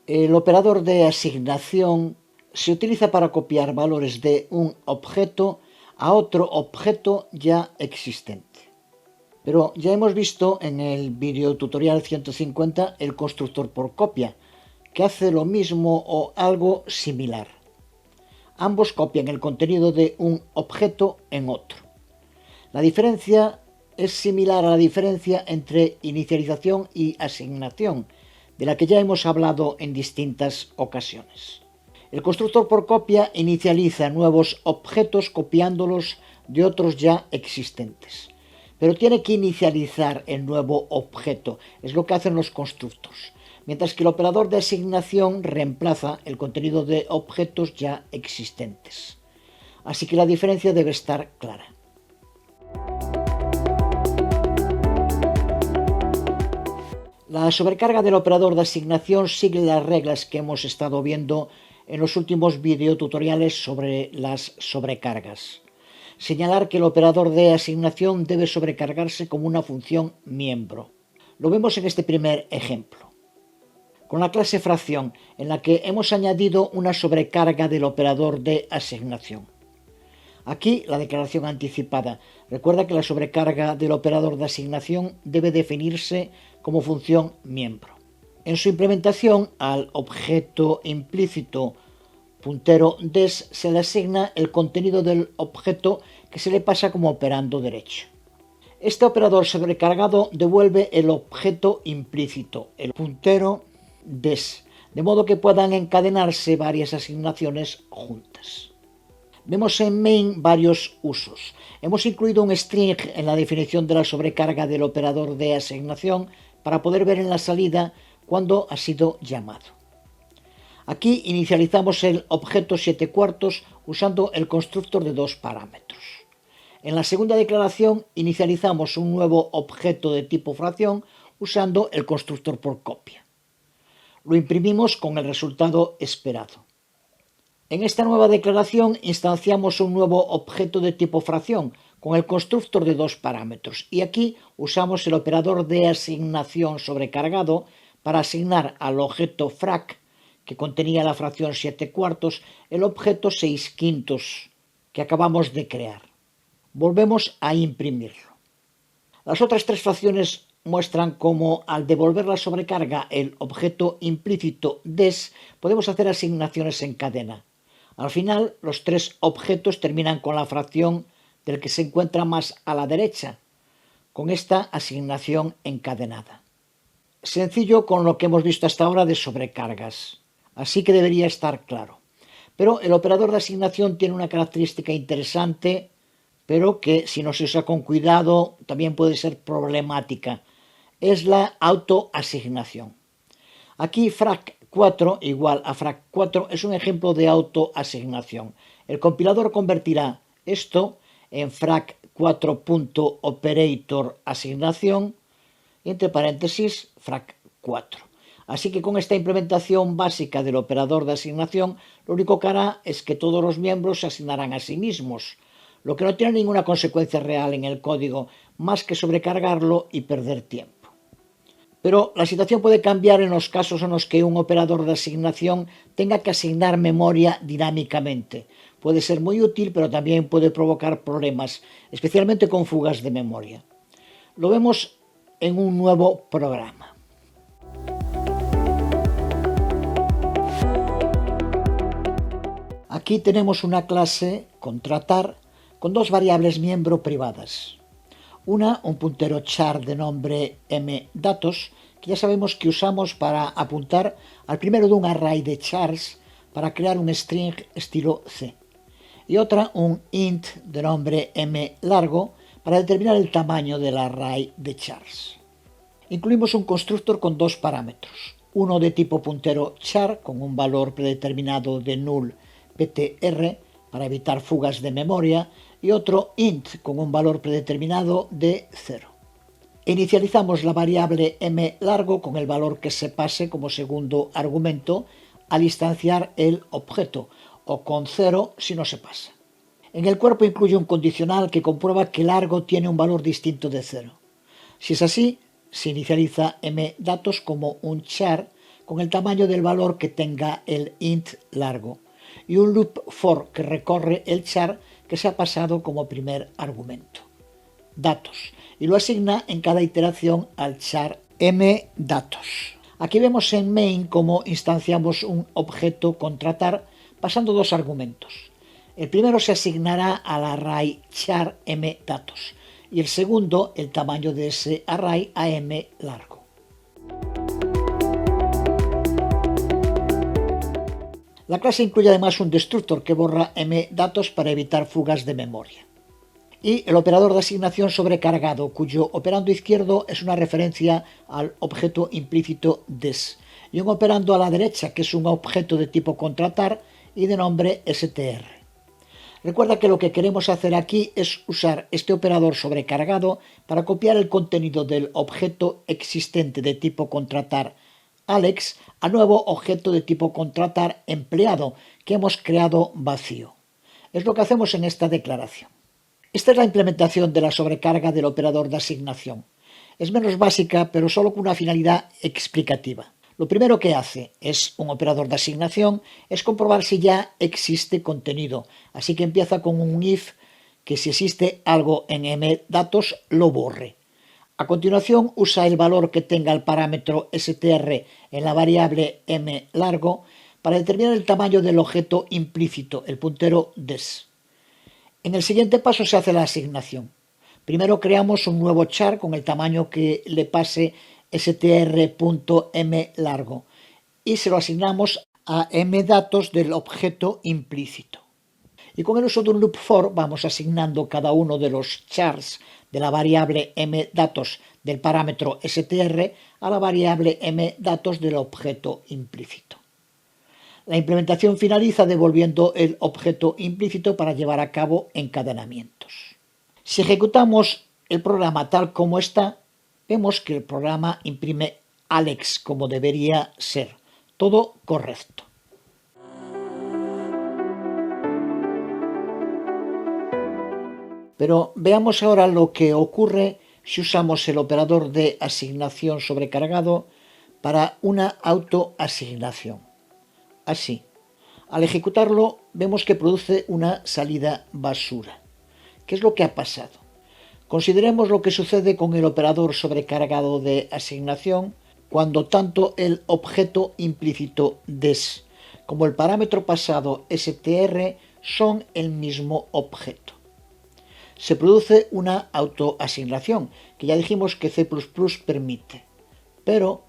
El operador de asignación se utiliza para copiar valores de un objeto a otro objeto ya existente. Pero ya hemos visto en el video tutorial 150 el constructor por copia, que hace lo mismo o algo similar. Ambos copian el contenido de un objeto en otro. La diferencia es similar a la diferencia entre inicialización y asignación, de la que ya hemos hablado en distintas ocasiones. El constructor por copia inicializa nuevos objetos copiándolos de otros ya existentes. Pero tiene que inicializar el nuevo objeto, es lo que hacen los constructors, mientras que el operador de asignación reemplaza el contenido de objetos ya existentes. Así que la diferencia debe estar clara. La sobrecarga del operador de asignación sigue las reglas que hemos estado viendo en los últimos videotutoriales sobre las sobrecargas. Señalar que el operador de asignación debe sobrecargarse como una función miembro. Lo vemos en este primer ejemplo, con la clase fracción, en la que hemos añadido una sobrecarga del operador de asignación. Aquí la declaración anticipada. Recuerda que la sobrecarga del operador de asignación debe definirse como función miembro. En su implementación, al objeto implícito puntero des se le asigna el contenido del objeto que se le pasa como operando derecho. Este operador sobrecargado devuelve el objeto implícito, el puntero des, de modo que puedan encadenarse varias asignaciones juntas. Vemos en main varios usos. Hemos incluido un string en la definición de la sobrecarga del operador de asignación para poder ver en la salida cuándo ha sido llamado. Aquí inicializamos el objeto 7/4 usando el constructor de 2 parámetros. En la segunda declaración inicializamos un nuevo objeto de tipo fracción usando el constructor por copia. Lo imprimimos con el resultado esperado. En esta nueva declaración instanciamos un nuevo objeto de tipo fracción con el constructor de 2 parámetros y aquí usamos el operador de asignación sobrecargado para asignar al objeto frac, que contenía la fracción 7/4, el objeto 6/5 que acabamos de crear. Volvemos a imprimirlo. Las otras tres fracciones muestran cómo al devolver la sobrecarga el objeto implícito des podemos hacer asignaciones en cadena. Al final, los tres objetos terminan con la fracción del que se encuentra más a la derecha, con esta asignación encadenada. Sencillo con lo que hemos visto hasta ahora de sobrecargas, así que debería estar claro. Pero el operador de asignación tiene una característica interesante, pero que si no se usa con cuidado también puede ser problemática. Es la autoasignación. Aquí frac4 igual a frac4 es un ejemplo de autoasignación. El compilador convertirá esto en frac4.operator asignación y entre paréntesis frac4. Así que con esta implementación básica del operador de asignación, lo único que hará es que todos los miembros se asignarán a sí mismos, lo que no tiene ninguna consecuencia real en el código, más que sobrecargarlo y perder tiempo. Pero la situación puede cambiar en los casos en los que un operador de asignación tenga que asignar memoria dinámicamente. Puede ser muy útil, pero también puede provocar problemas, especialmente con fugas de memoria. Lo vemos en un nuevo programa. Aquí tenemos una clase contratar con dos variables miembro privadas. Una, un puntero char de nombre mDatos, que ya sabemos que usamos para apuntar al primero de un array de chars para crear un string estilo C. Y otra, un int de nombre mLargo, para determinar el tamaño del array de chars. Incluimos un constructor con dos parámetros. Uno de tipo puntero char, con un valor predeterminado de null ptr, para evitar fugas de memoria, y otro int con un valor predeterminado de 0. Inicializamos la variable mLargo con el valor que se pase como segundo argumento al instanciar el objeto, o con 0 si no se pasa. En el cuerpo incluye un condicional que comprueba que largo tiene un valor distinto de 0. Si es así, se inicializa mDatos como un char con el tamaño del valor que tenga el int largo y un loop for que recorre el char que se ha pasado como primer argumento, datos, y lo asigna en cada iteración al char mDatos. Aquí vemos en main cómo instanciamos un objeto contratar pasando dos argumentos. El primero se asignará al array char mDatos y el segundo el tamaño de ese array a m largo. La clase incluye además un destructor que borra mDatos para evitar fugas de memoria. Y el operador de asignación sobrecargado, cuyo operando izquierdo es una referencia al objeto implícito des, y un operando a la derecha, que es un objeto de tipo contratar y de nombre str. Recuerda que lo que queremos hacer aquí es usar este operador sobrecargado para copiar el contenido del objeto existente de tipo contratar Alex al nuevo objeto de tipo contratar empleado que hemos creado vacío. Es lo que hacemos en esta declaración. Esta es la implementación de la sobrecarga del operador de asignación. Es menos básica, pero solo con una finalidad explicativa. Lo primero que hace es un operador de asignación, es comprobar si ya existe contenido. Así que empieza con un if que si existe algo en mDatos lo borre. A continuación usa el valor que tenga el parámetro str en la variable mLargo para determinar el tamaño del objeto implícito, el puntero des. En el siguiente paso se hace la asignación. Primero creamos un nuevo char con el tamaño que le pase str.mlargo y se lo asignamos a mDatos del objeto implícito. Y con el uso de un loop for vamos asignando cada uno de los chars de la variable mDatos del parámetro str a la variable mDatos del objeto implícito. La implementación finaliza devolviendo el objeto implícito para llevar a cabo encadenamientos. Si ejecutamos el programa tal como está, vemos que el programa imprime Alex como debería ser. Todo correcto. Pero veamos ahora lo que ocurre si usamos el operador de asignación sobrecargado para una autoasignación. Así, al ejecutarlo vemos que produce una salida basura. ¿Qué es lo que ha pasado? Consideremos lo que sucede con el operador sobrecargado de asignación cuando tanto el objeto implícito des como el parámetro pasado str son el mismo objeto. Se produce una autoasignación, que ya dijimos que C++ permite, pero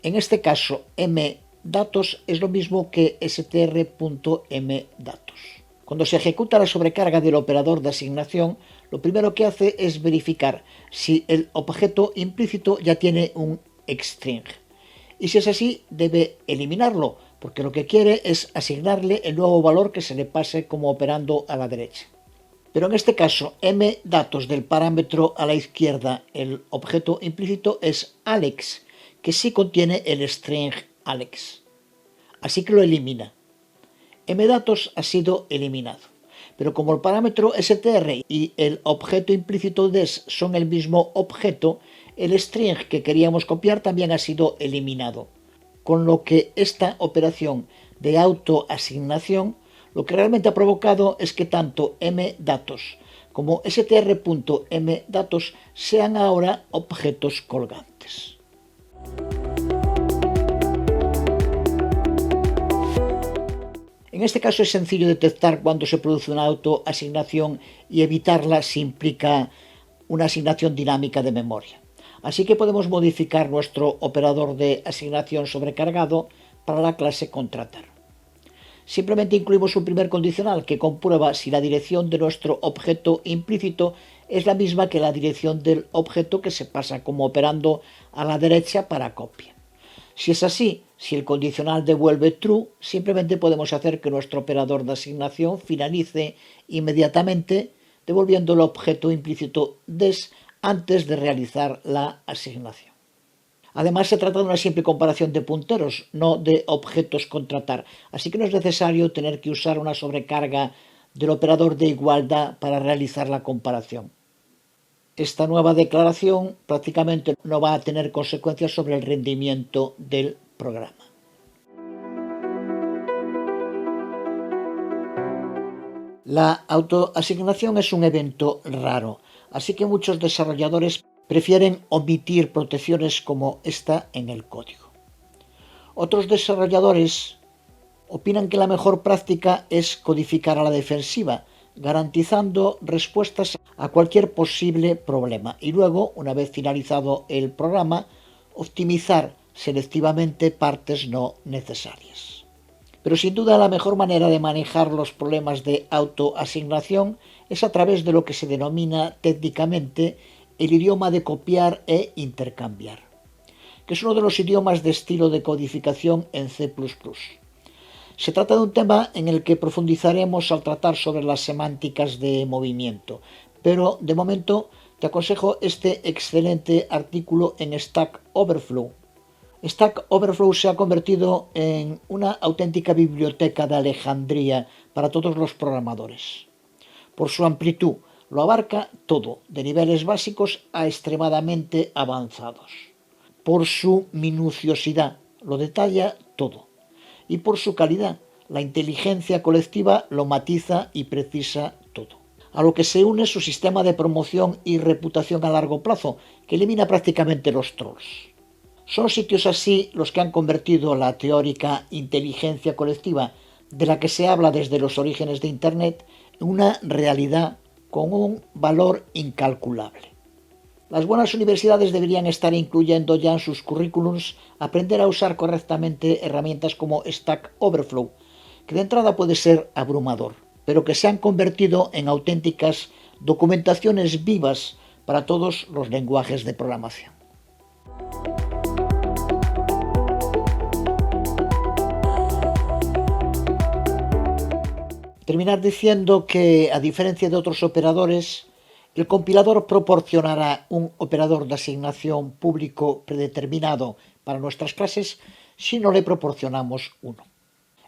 en este caso mDatos es lo mismo que str.mDatos. Cuando se ejecuta la sobrecarga del operador de asignación, lo primero que hace es verificar si el objeto implícito ya tiene un string. Y si es así, debe eliminarlo, porque lo que quiere es asignarle el nuevo valor que se le pase como operando a la derecha. Pero en este caso, mDatos del parámetro a la izquierda, el objeto implícito, es Alex, que sí contiene el string Alex. Así que lo elimina. mDatos ha sido eliminado. Pero como el parámetro str y el objeto implícito des son el mismo objeto, el string que queríamos copiar también ha sido eliminado. Con lo que esta operación de autoasignación lo que realmente ha provocado es que tanto mDatos como str.mDatos sean ahora objetos colgantes. En este caso es sencillo detectar cuando se produce una autoasignación y evitarla si implica una asignación dinámica de memoria. Así que podemos modificar nuestro operador de asignación sobrecargado para la clase contratar. Simplemente incluimos un primer condicional que comprueba si la dirección de nuestro objeto implícito es la misma que la dirección del objeto que se pasa como operando a la derecha para copia. Si es así, si el condicional devuelve true, simplemente podemos hacer que nuestro operador de asignación finalice inmediatamente devolviendo el objeto implícito des antes de realizar la asignación. Además, se trata de una simple comparación de punteros, no de objetos contratar, así que no es necesario tener que usar una sobrecarga del operador de igualdad para realizar la comparación. Esta nueva declaración prácticamente no va a tener consecuencias sobre el rendimiento del programa. La autoasignación es un evento raro, así que muchos desarrolladores prefieren omitir protecciones como esta en el código. Otros desarrolladores opinan que la mejor práctica es codificar a la defensiva, garantizando respuestas a cualquier posible problema y luego, una vez finalizado el programa, optimizar selectivamente partes no necesarias. Pero sin duda la mejor manera de manejar los problemas de autoasignación es a través de lo que se denomina técnicamente el idioma de copiar e intercambiar, que es uno de los idiomas de estilo de codificación en C++. Se trata de un tema en el que profundizaremos al tratar sobre las semánticas de movimiento, pero de momento te aconsejo este excelente artículo en Stack Overflow. Stack Overflow se ha convertido en una auténtica biblioteca de Alejandría para todos los programadores. Por su amplitud, lo abarca todo, de niveles básicos a extremadamente avanzados. Por su minuciosidad, lo detalla todo. Y por su calidad, la inteligencia colectiva lo matiza y precisa todo. A lo que se une su sistema de promoción y reputación a largo plazo, que elimina prácticamente los trolls. Son sitios así los que han convertido la teórica inteligencia colectiva, de la que se habla desde los orígenes de Internet, en una realidad con un valor incalculable. Las buenas universidades deberían estar incluyendo ya en sus currículums aprender a usar correctamente herramientas como Stack Overflow, que de entrada puede ser abrumador, pero que se han convertido en auténticas documentaciones vivas para todos los lenguajes de programación. Terminar diciendo que, a diferencia de otros operadores, el compilador proporcionará un operador de asignación público predeterminado para nuestras clases si no le proporcionamos uno.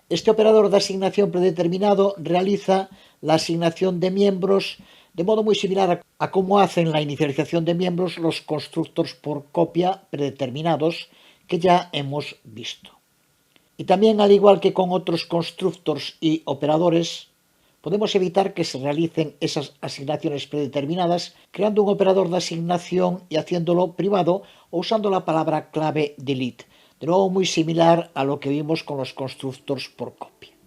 Este operador de asignación predeterminado realiza la asignación de miembros de modo muy similar a cómo hacen la inicialización de miembros los constructores por copia predeterminados que ya hemos visto. Y también, al igual que con otros constructores y operadores, podemos evitar que se realicen esas asignaciones predeterminadas creando un operador de asignación y haciéndolo privado o usando la palabra clave delete, de nuevo muy similar a lo que vimos con los constructores por copia.